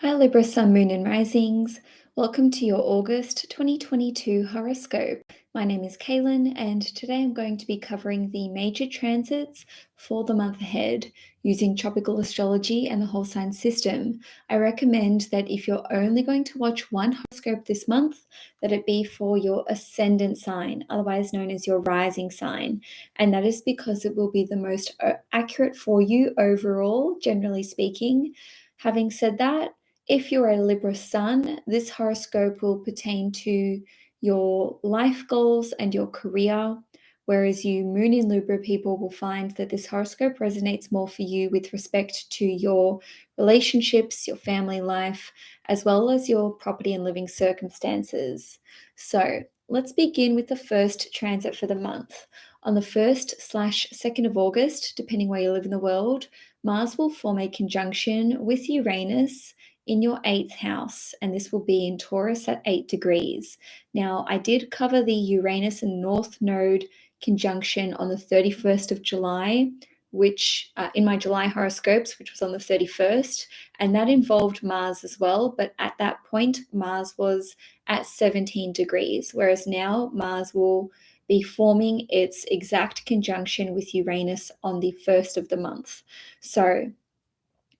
Hi Libra, Sun, Moon and Risings. Welcome to your August 2022 horoscope. My name is Cailin and today I'm going to be covering the major transits for the month ahead using tropical astrology and the whole sign system. I recommend that if you're only going to watch one horoscope this month, that it be for your ascendant sign, otherwise known as your rising sign. And that is because it will be the most accurate for you overall, generally speaking. Having said that, if you're a Libra sun, this horoscope will pertain to your life goals and your career, whereas you Moon in Libra people will find that this horoscope resonates more for you with respect to your relationships, your family life, as well as your property and living circumstances. So let's begin with the first transit for the month. On the 1st/2nd of August, depending where you live in the world, Mars will form a conjunction with Uranus in your 8th house, and this will be in Taurus at 8 degrees. Now, I did cover the Uranus and North Node conjunction on the 31st of July, which in my July horoscopes, which was on the 31st, and that involved Mars as well. But at that point, Mars was at 17 degrees, whereas now Mars will be forming its exact conjunction with Uranus on the 1st of the month. So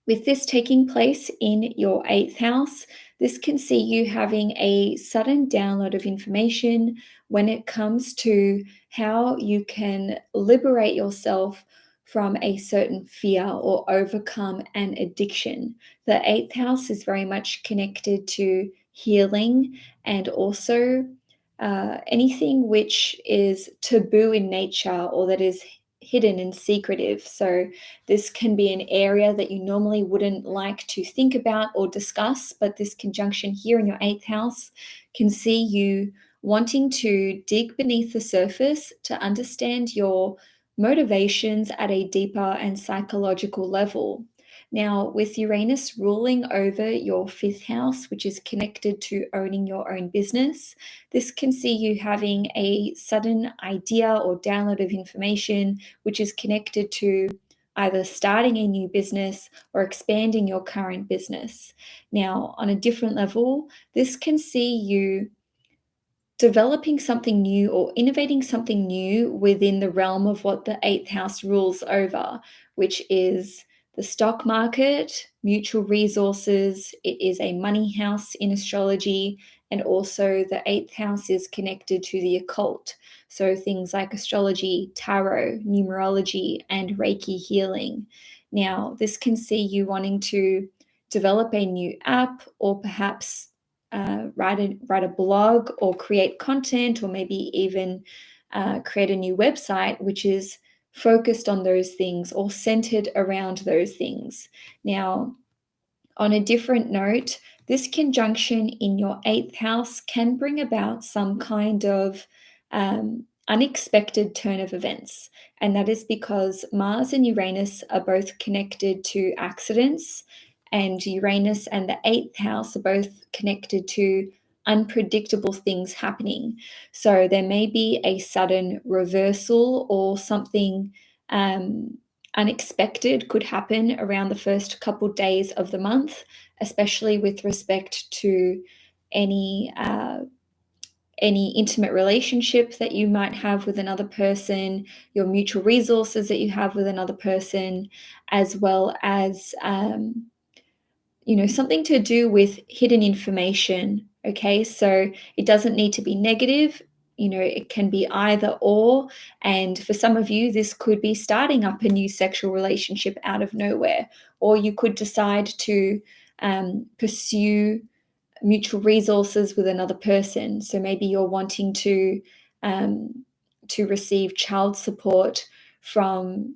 with this taking place in your 8th house, this can see you having a sudden download of information when it comes to how you can liberate yourself from a certain fear or overcome an addiction. The 8th house is very much connected to healing and also anything which is taboo in nature or that is hidden and secretive. So this can be an area that you normally wouldn't like to think about or discuss, but this conjunction here in your 8th house can see you wanting to dig beneath the surface to understand your motivations at a deeper and psychological level. Now, with Uranus ruling over your 5th house, which is connected to owning your own business, this can see you having a sudden idea or download of information which is connected to either starting a new business or expanding your current business. Now, on a different level, this can see you developing something new or innovating something new within the realm of what the 8th house rules over, which is the stock market, mutual resources. It is a money house in astrology, and also the 8th house is connected to the occult. So things like astrology, tarot, numerology, and Reiki healing. Now, this can see you wanting to develop a new app or perhaps write a blog or create content, or maybe even create a new website which is focused on those things or centered around those things. Now, on a different note, this conjunction in your 8th house can bring about some kind of unexpected turn of events. And that is because Mars and Uranus are both connected to accidents, and Uranus and the 8th house are both connected to unpredictable things happening. So there may be a sudden reversal or something unexpected could happen around the first couple days of the month, especially with respect to any intimate relationship that you might have with another person, your mutual resources that you have with another person, as well as something to do with hidden information. Okay, so it doesn't need to be negative. It can be either or. And for some of you, this could be starting up a new sexual relationship out of nowhere, or you could decide to pursue mutual resources with another person. So maybe you're wanting to receive child support from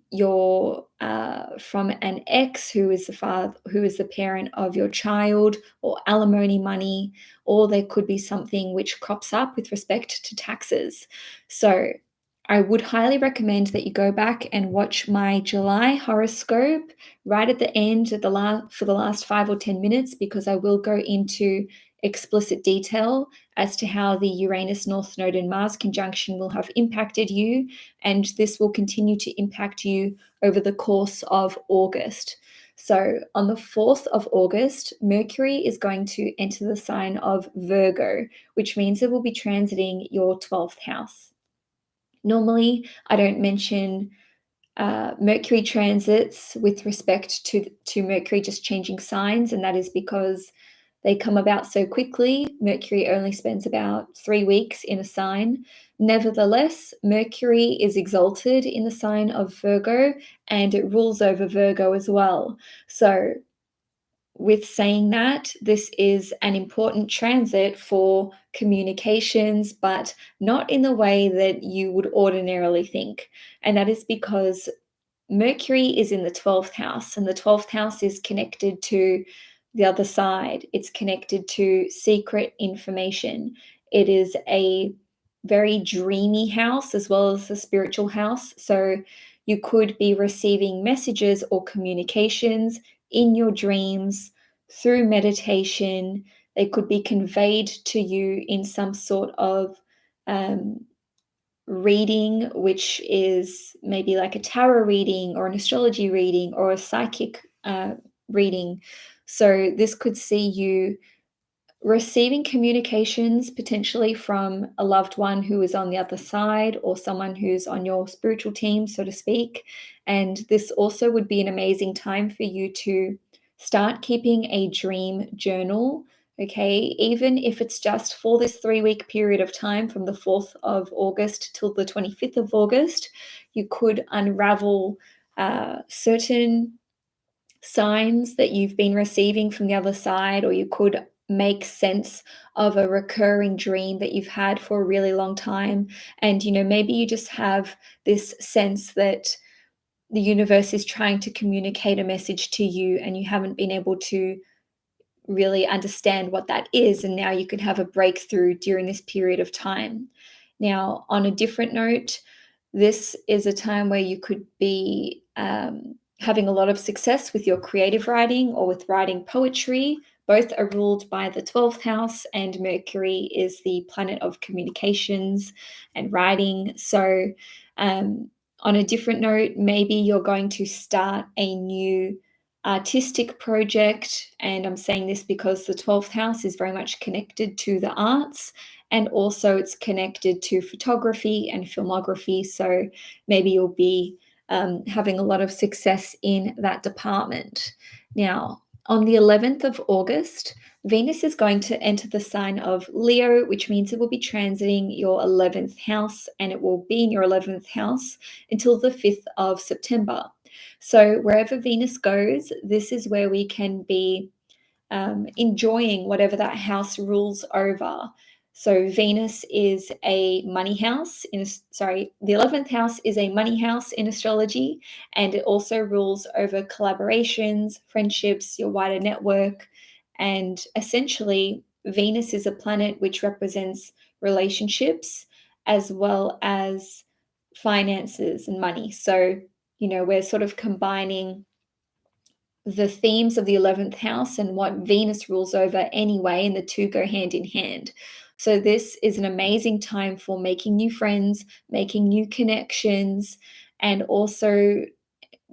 from an ex who is the parent of your child, or alimony money, or there could be something which crops up with respect to taxes. So I would highly recommend that you go back and watch my July horoscope right at the end for the last 5 or 10 minutes, because I will go into explicit detail as to how the Uranus North Node and Mars conjunction will have impacted you, and this will continue to impact you over the course of August. So on the 4th of August, Mercury is going to enter the sign of Virgo, which means it will be transiting your 12th house. Normally, I don't mention Mercury transits with respect to Mercury just changing signs, and that is because they come about so quickly. Mercury only spends about 3 weeks in a sign. Nevertheless, Mercury is exalted in the sign of Virgo, and it rules over Virgo as well. So with saying that, this is an important transit for communications, but not in the way that you would ordinarily think. And that is because Mercury is in the 12th house, and the 12th house is connected to the other side. It's connected to secret information. It is a very dreamy house as well as a spiritual house. So you could be receiving messages or communications in your dreams through meditation. They could be conveyed to you in some sort of reading, which is maybe like a tarot reading or an astrology reading or a psychic reading. So this could see you receiving communications potentially from a loved one who is on the other side or someone who's on your spiritual team, so to speak. And this also would be an amazing time for you to start keeping a dream journal. Okay, even if it's just for this 3 week period of time from the 4th of August till the 25th of August, you could unravel certain signs that you've been receiving from the other side, or you could make sense of a recurring dream that you've had for a really long time. And, maybe you just have this sense that the universe is trying to communicate a message to you and you haven't been able to really understand what that is. And now you can have a breakthrough during this period of time. Now, on a different note, this is a time where you could be having a lot of success with your creative writing or with writing poetry. Both are ruled by the 12th house, and Mercury is the planet of communications and writing. So, on a different note, maybe you're going to start a new artistic project. And I'm saying this because the 12th house is very much connected to the arts, and also it's connected to photography and filmography. So maybe you'll be having a lot of success in that department. Now, on the 11th of August, Venus is going to enter the sign of Leo, which means it will be transiting your 11th house, and it will be in your 11th house until the 5th of September. So wherever Venus goes, this is where we can be enjoying whatever that house rules over. So Venus is a money house the 11th house is a money house in astrology, and it also rules over collaborations, friendships, your wider network. And essentially, Venus is a planet which represents relationships as well as finances and money. So, we're sort of combining the themes of the 11th house and what Venus rules over anyway, and the two go hand in hand. So, this is an amazing time for making new friends, making new connections, and also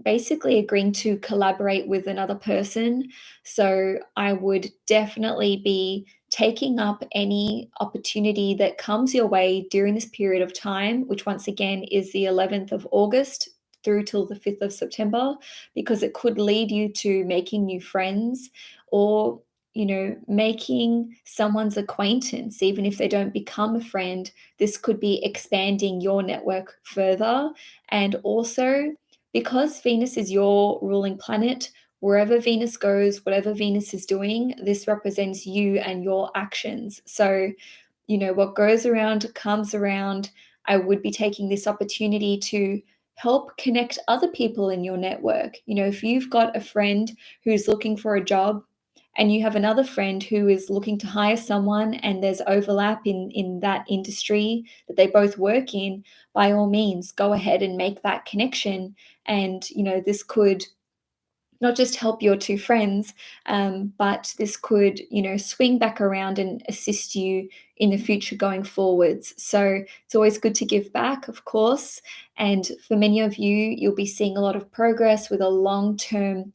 basically agreeing to collaborate with another person. So, I would definitely be taking up any opportunity that comes your way during this period of time, which once again is the 11th of August through till the 5th of September, because it could lead you to making new friends or making someone's acquaintance. Even if they don't become a friend, this could be expanding your network further. And also, because Venus is your ruling planet, wherever Venus goes, whatever Venus is doing, this represents you and your actions. So, what goes around comes around. I would be taking this opportunity to help connect other people in your network. If you've got a friend who's looking for a job and you have another friend who is looking to hire someone and there's overlap in that industry that they both work in, by all means, go ahead and make that connection. And, this could not just help your two friends, but this could, swing back around and assist you in the future going forwards. So it's always good to give back, of course. And for many of you, you'll be seeing a lot of progress with a long-term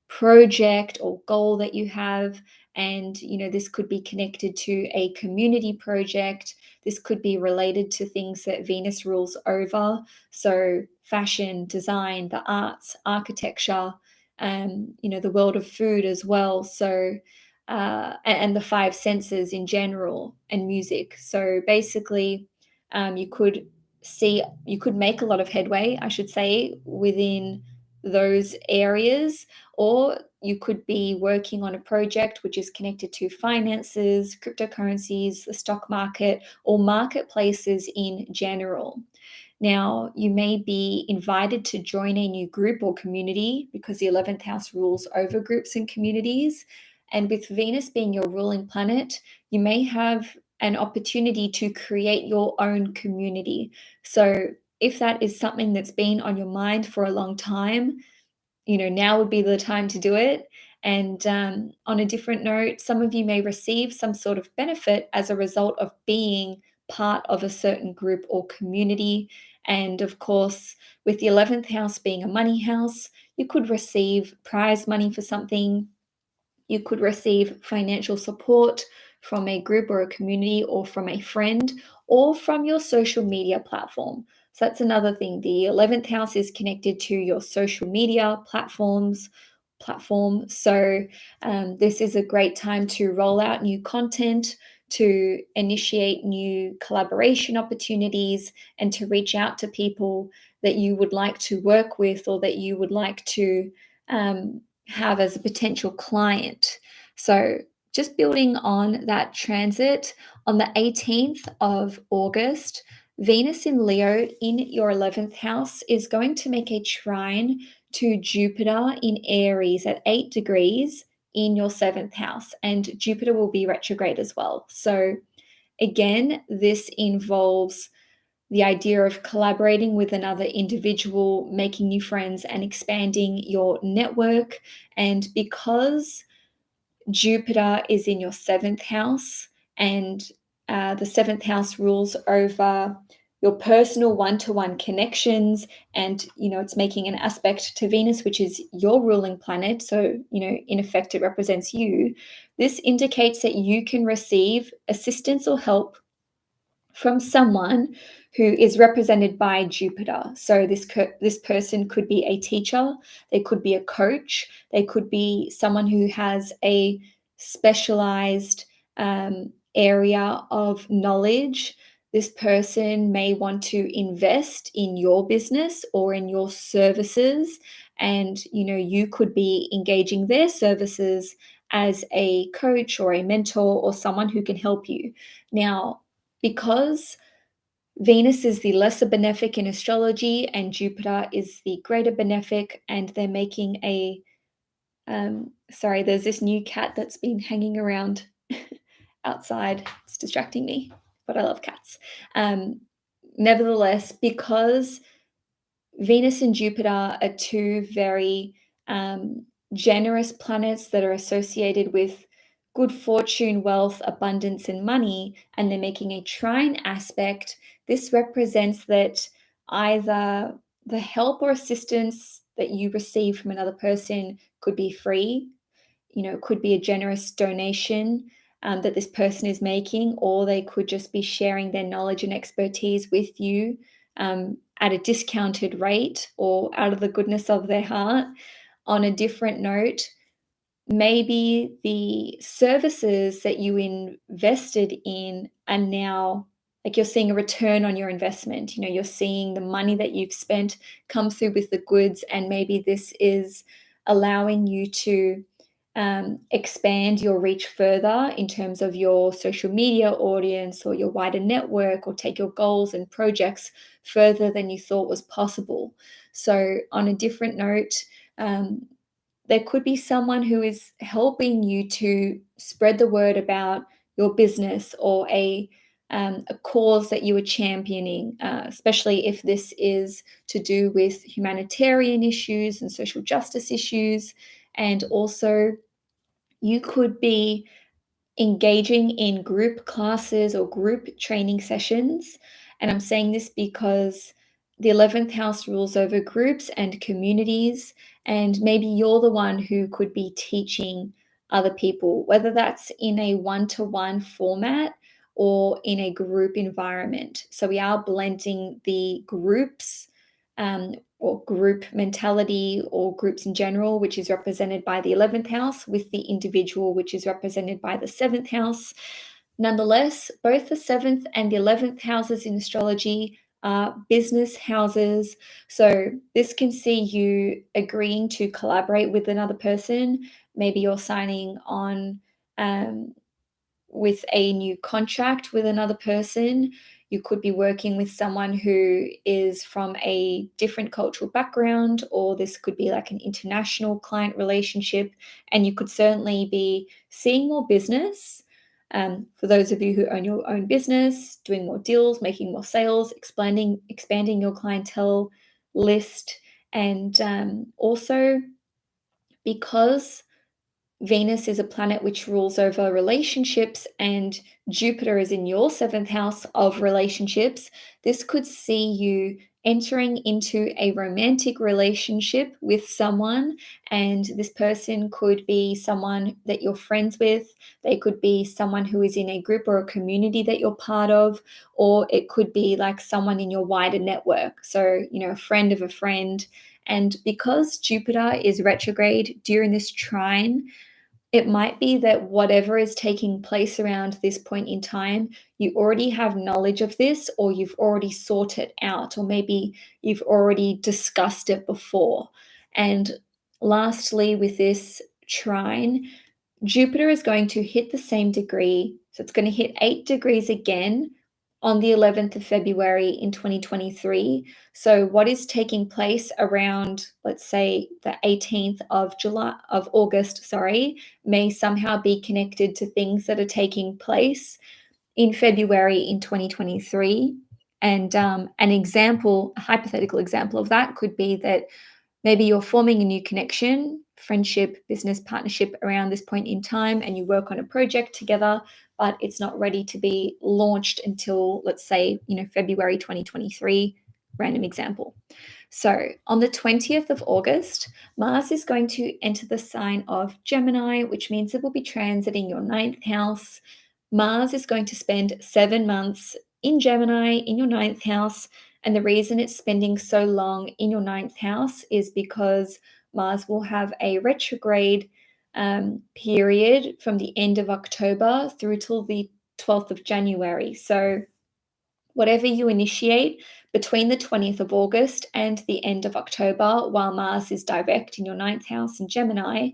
project or goal that you have. And, this could be connected to a community project. This could be related to things that Venus rules over. So, fashion, design, the arts, architecture, the world of food as well. So, and the five senses in general, and music. So, basically, you could you could make a lot of headway, I should say, within those areas, or you could be working on a project which is connected to finances, cryptocurrencies, the stock market, or marketplaces in general. Now, you may be invited to join a new group or community because the 11th house rules over groups and communities. And with Venus being your ruling planet, you may have an opportunity to create your own community. So, if that is something that's been on your mind for a long time, now would be the time to do it. And on a different note, some of you may receive some sort of benefit as a result of being part of a certain group or community. And of course, with the 11th house being a money house, you could receive prize money for something. You could receive financial support from a group or a community, or from a friend, or from your social media platform. So that's another thing. The 11th house is connected to your social media platform. So this is a great time to roll out new content, to initiate new collaboration opportunities, and to reach out to people that you would like to work with, or that you would like to have as a potential client. So, just building on that transit, on the 18th of August, Venus in Leo in your 11th house is going to make a trine to Jupiter in Aries at 8 degrees in your 7th house, and Jupiter will be retrograde as well. So, again, this involves the idea of collaborating with another individual, making new friends, and expanding your network. And because Jupiter is in your 7th house, and the 7th house rules over your personal one-to-one connections, and it's making an aspect to Venus, which is your ruling planet, so in effect it represents you. This indicates that you can receive assistance or help from someone who is represented by Jupiter. So this person could be a teacher, they could be a coach, they could be someone who has a specialized area of knowledge. This person may want to invest in your business or in your services, and you could be engaging their services as a coach or a mentor, or someone who can help you. Now, because Venus is the lesser benefic in astrology and Jupiter is the greater benefic, and they're making a sorry, there's this new cat that's been hanging around outside. It's distracting me, but I love cats. Nevertheless, because Venus and Jupiter are two very generous planets that are associated with good fortune, wealth, abundance, and money, and they're making a trine aspect. This represents that either the help or assistance that you receive from another person could be free, it could be a generous donation that this person is making, or they could just be sharing their knowledge and expertise with you at a discounted rate, or out of the goodness of their heart. On a different note, maybe the services that you invested in are now, like, you're seeing a return on your investment. You're seeing the money that you've spent come through with the goods, and maybe this is allowing you to expand your reach further in terms of your social media audience or your wider network, or take your goals and projects further than you thought was possible. So, on a different note, there could be someone who is helping you to spread the word about your business, or a cause that you are championing, especially if this is to do with humanitarian issues and social justice issues. And also, you could be engaging in group classes or group training sessions. And I'm saying this because the 11th house rules over groups and communities. And maybe you're the one who could be teaching other people, whether that's in a one-to-one format or in a group environment. So we are blending the groups or group mentality or groups in general, which is represented by the 11th house, with the individual, which is represented by the 7th house. Nonetheless, both the 7th and the 11th houses in astrology are business houses. So this can see you agreeing to collaborate with another person. Maybe you're signing on um, with a new contract with another person. You could be working with someone who is from a different cultural background, or this could be like an international client relationship. And you could certainly be seeing more business. For those of you who own your own business, doing more deals, making more sales, expanding your clientele list, and also because Venus is a planet which rules over relationships, and Jupiter is in your 7th house of relationships. This could see you entering into a romantic relationship with someone, and this person could be someone that you're friends with. They could be someone who is in a group or a community that you're part of, or it could be like someone in your wider network. So, a friend of a friend. And because Jupiter is retrograde during this trine, it might be that whatever is taking place around this point in time, you already have knowledge of this, or you've already sought it out, or maybe you've already discussed it before. And lastly, with this trine, Jupiter is going to hit the same degree. So it's going to hit 8 degrees again on the 11th of February in 2023. So what is taking place around, let's say, the 18th of August, may somehow be connected to things that are taking place in February in 2023. And a hypothetical example of that could be that maybe you're forming a new connection, friendship, business partnership around this point in time, and you work on a project together, but it's not ready to be launched until, let's say, February 2023, random example. So on the 20th of August, Mars is going to enter the sign of Gemini, which means it will be transiting your 9th house. Mars is going to spend 7 months in Gemini in your 9th house. And the reason it's spending so long in your 9th house is because Mars will have a retrograde period from the end of October through till the 12th of January. So whatever you initiate between the 20th of August and the end of October, while Mars is direct in your 9th house in Gemini,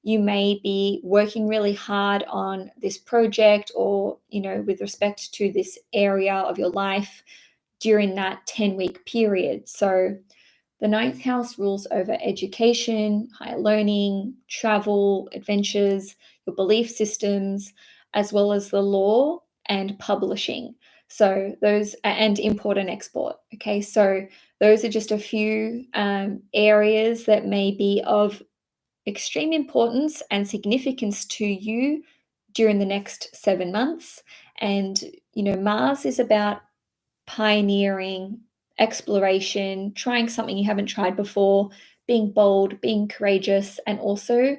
you may be working really hard on this project or, with respect to this area of your life during that 10-week period. So the 9th house rules over education, higher learning, travel, adventures, your belief systems, as well as the law and publishing. So those, and import and export. Okay, so those are just a few areas that may be of extreme importance and significance to you during the next 7 months. And, Mars is about pioneering, exploration, trying something you haven't tried before, being bold, being courageous, and also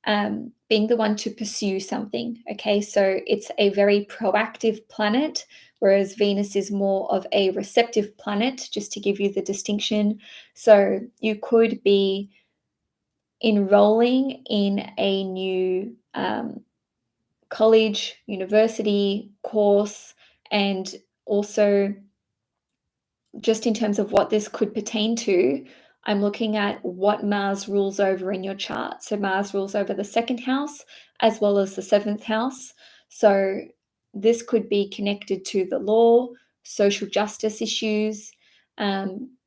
being the one to pursue something. Okay, so it's a very proactive planet, whereas Venus is more of a receptive planet, just to give you the distinction. So you could be enrolling in a new college, university course, and also just in terms of what this could pertain to, I'm looking at what Mars rules over in your chart. So Mars rules over the 2nd house as well as the 7th house. So this could be connected to the law, social justice issues,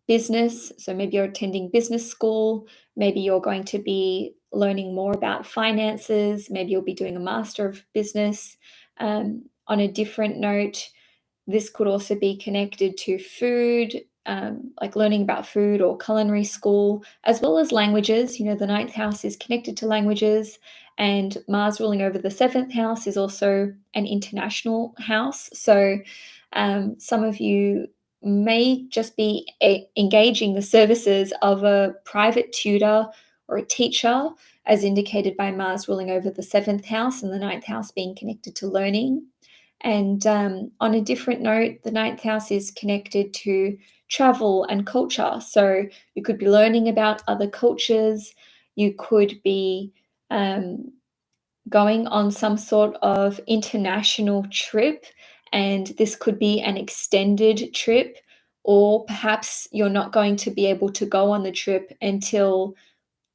business. So maybe you're attending business school. Maybe you're going to be learning more about finances. Maybe you'll be doing a master of business. On a different note, this could also be connected to food, like learning about food or culinary school, as well as languages. The 9th house is connected to languages, and Mars ruling over the 7th house is also an international house. So some of you may just be engaging the services of a private tutor or a teacher, as indicated by Mars ruling over the 7th house and the 9th house being connected to learning. And on a different note, the 9th house is connected to travel and culture. So you could be learning about other cultures. You could be going on some sort of international trip, and this could be an extended trip, or perhaps you're not going to be able to go on the trip until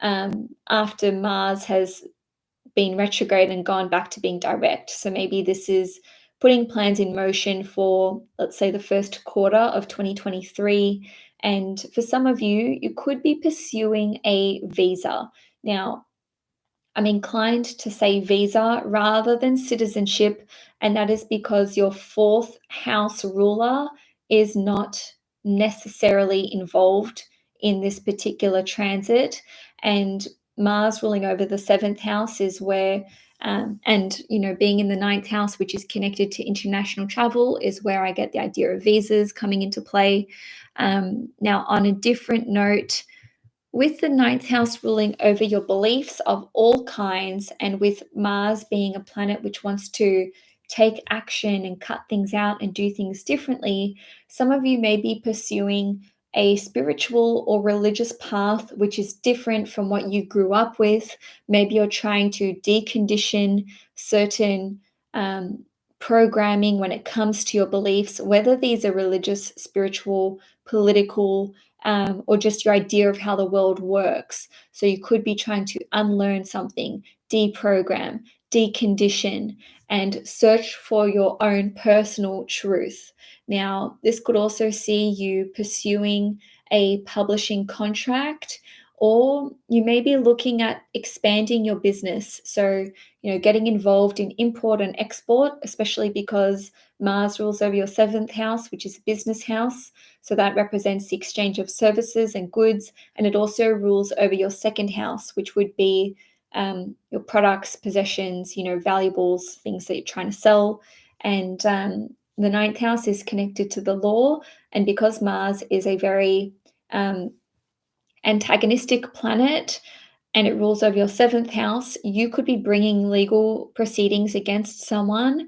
after Mars has been retrograde and gone back to being direct. So maybe this is putting plans in motion for, let's say, the first quarter of 2023. And for some of you, you could be pursuing a visa. Now, I'm inclined to say visa rather than citizenship, and that is because your 4th house ruler is not necessarily involved in this particular transit. And Mars ruling over the 7th house is where, and being in the 9th house, which is connected to international travel, is where I get the idea of visas coming into play. Now, on a different note, with the 9th house ruling over your beliefs of all kinds, and with Mars being a planet which wants to take action and cut things out and do things differently, some of you may be pursuing a spiritual or religious path which is different from what you grew up with. Maybe you're trying to decondition certain programming when it comes to your beliefs, whether these are religious, spiritual, political, or just your idea of how the world works. So you could be trying to unlearn something, deprogram, decondition, and search for your own personal truth. Now, this could also see you pursuing a publishing contract, or you may be looking at expanding your business. So, getting involved in import and export, especially because Mars rules over your 7th house, which is a business house. So that represents the exchange of services and goods. And it also rules over your 2nd house, which would be your products, possessions, valuables, things that you're trying to sell. And the 9th house is connected to the law. And because Mars is a very antagonistic planet, and it rules over your 7th house, you could be bringing legal proceedings against someone.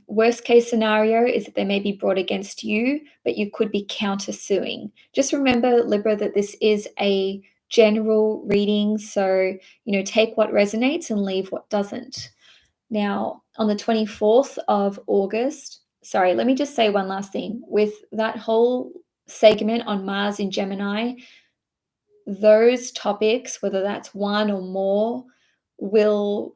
Worst case scenario is that they may be brought against you, but you could be countersuing. Just remember, Libra, that this is a general reading, so take what resonates and leave what doesn't. Now, on the 24th of August, sorry, let me just say one last thing. With that whole segment on Mars in Gemini, those topics, whether that's one or more, will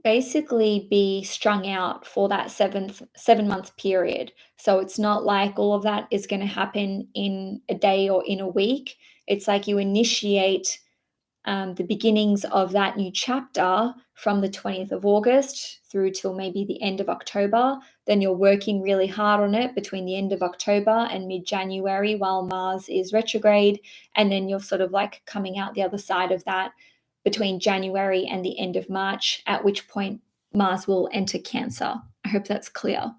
basically be strung out for that 7-month period. So it's not like all of that is going to happen in a day or in a week. It's like you initiate the beginnings of that new chapter from the 20th of August through till maybe the end of October. Then you're working really hard on it between the end of October and mid-January while Mars is retrograde. And then you're sort of like coming out the other side of that between January and the end of March, at which point Mars will enter Cancer. I hope that's clear.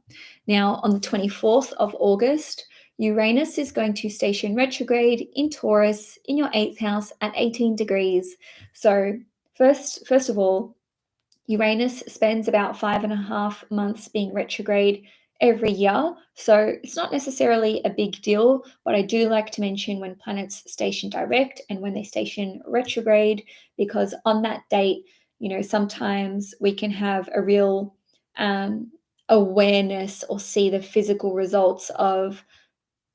Now, on the 24th of August, Uranus is going to station retrograde in Taurus in your 8th house at 18 degrees. So first of all, Uranus spends about 5.5 months being retrograde every year. So it's not necessarily a big deal, but I do like to mention when planets station direct and when they station retrograde, because on that date, sometimes we can have a real awareness or see the physical results of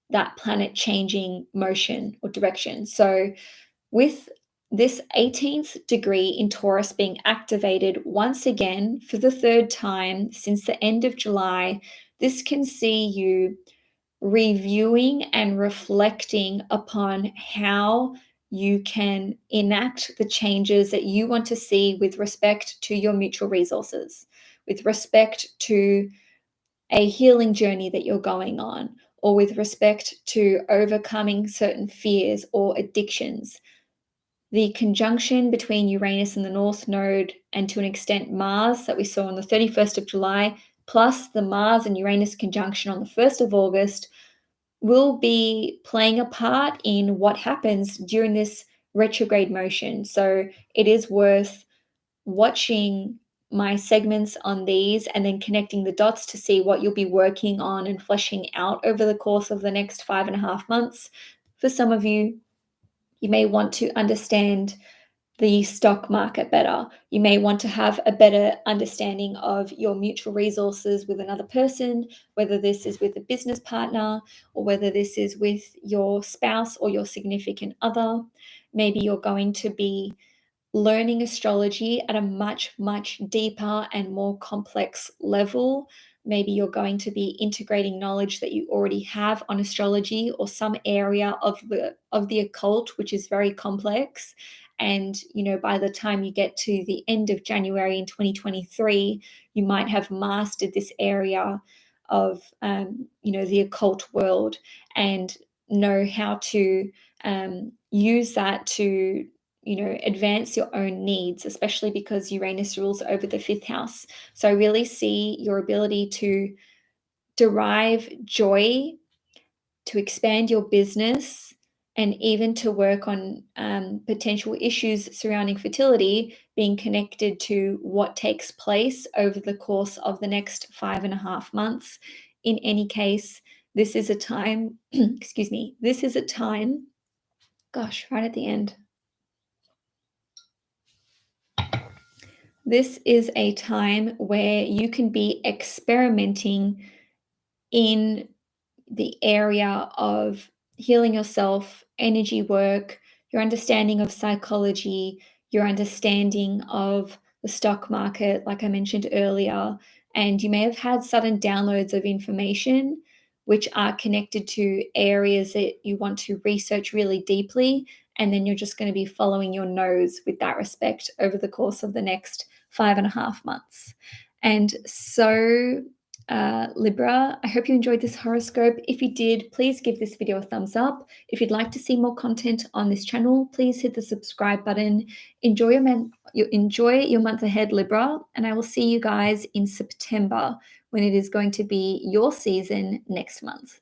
that planet changing motion or direction. So with this 18th degree in Taurus being activated once again for the 3rd time since the end of July, this can see you reviewing and reflecting upon how you can enact the changes that you want to see with respect to your mutual resources, with respect to a healing journey that you're going on, or with respect to overcoming certain fears or addictions. The conjunction between Uranus and the North Node, and to an extent Mars, that we saw on the 31st of July, plus the Mars and Uranus conjunction on the 1st of August, will be playing a part in what happens during this retrograde motion. So it is worth watching my segments on these and then connecting the dots to see what you'll be working on and fleshing out over the course of the next 5.5 months. For some of you, you may want to understand the stock market better. You may want to have a better understanding of your mutual resources with another person, whether this is with a business partner or whether this is with your spouse or your significant other. Maybe you're going to be learning astrology at a much, much deeper and more complex level. Maybe you're going to be integrating knowledge that you already have on astrology or some area of the occult, which is very complex. And by the time you get to the end of January in 2023, you might have mastered this area of the occult world and know how to use that to advance your own needs, especially because Uranus rules over the fifth house. So I really see your ability to derive joy, to expand your business, and even to work on potential issues surrounding fertility being connected to what takes place over the course of the next 5.5 months. In any case, this is a time, excuse me, this is a time, gosh, right at the end. This is a time where you can be experimenting in the area of healing yourself, energy work, your understanding of psychology, your understanding of the stock market, like I mentioned earlier. And you may have had sudden downloads of information which are connected to areas that you want to research really deeply. And then you're just going to be following your nose with that respect over the course of the next 5.5 months. And so Libra, I hope you enjoyed this horoscope. If you did, please give this video a thumbs up. If you'd like to see more content on this channel, please hit the subscribe button. Enjoy your month ahead, Libra, and I will see you guys in September when it is going to be your season next month.